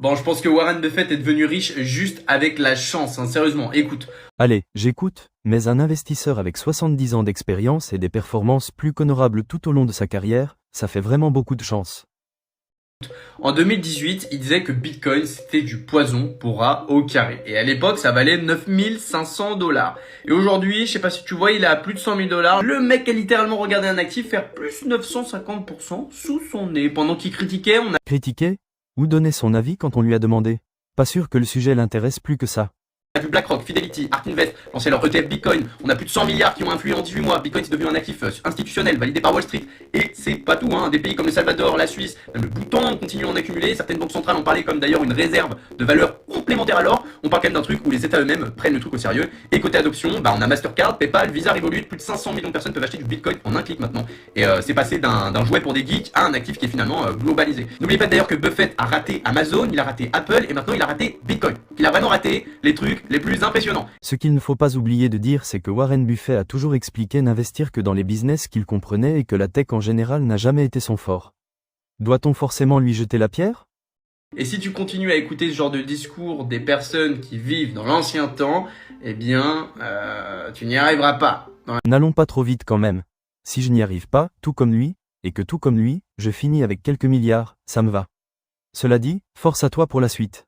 Bon, je pense que Warren Buffett est devenu riche juste avec la chance, hein, sérieusement. Écoute, Allez, j'écoute, mais un investisseur avec 70 ans d'expérience et des performances plus qu'honorables tout au long de sa carrière, ça fait vraiment beaucoup de chance. en 2018, il disait que Bitcoin c'était du poison pour rats au carré. Et à l'époque, ça valait 9500 $. Et aujourd'hui, je sais pas si tu vois, il est à plus de 100 000 $. Le mec a littéralement regardé un actif faire plus 950% sous son nez. Pendant qu'il critiquait, on a Critiquer ou donner son avis quand on lui a demandé. Pas sûr que le sujet l'intéresse plus que ça. vu BlackRock, Fidelity, Ark Invest lancer leur ETF Bitcoin. On a plus de 100 milliards qui ont influé en 18 mois. Bitcoin c'est devenu un actif institutionnel validé par Wall Street. Et c'est pas tout, hein. Des pays comme le Salvador, la Suisse, même le Bhoutan continuent à en accumuler. Certaines banques centrales ont parlé comme d'ailleurs une réserve de valeur complémentaire à l'or. On parle quand même d'un truc où les États eux-mêmes prennent le truc au sérieux. Et côté adoption, on a Mastercard, PayPal, Visa, Revolut. Plus de 500 millions de personnes peuvent acheter du Bitcoin en un clic maintenant. Et c'est passé d'un jouet pour des geeks à un actif qui est finalement globalisé. N'oubliez pas d'ailleurs que Buffett a raté Amazon, il a raté Apple et maintenant il a raté Bitcoin. Il a vraiment raté les trucs les plus impressionnants. Ce qu'il ne faut pas oublier de dire, c'est que Warren Buffett a toujours expliqué n'investir que dans les business qu'il comprenait et que la tech en général n'a jamais été son fort. Doit-on forcément lui jeter la pierre? Et si tu continues à écouter ce genre de discours des personnes qui vivent dans l'ancien temps, eh bien, tu n'y arriveras pas. N'allons pas trop vite quand même. Si je n'y arrive pas, tout comme lui, et que tout comme lui, je finis avec quelques milliards, ça me va. Cela dit, force à toi pour la suite.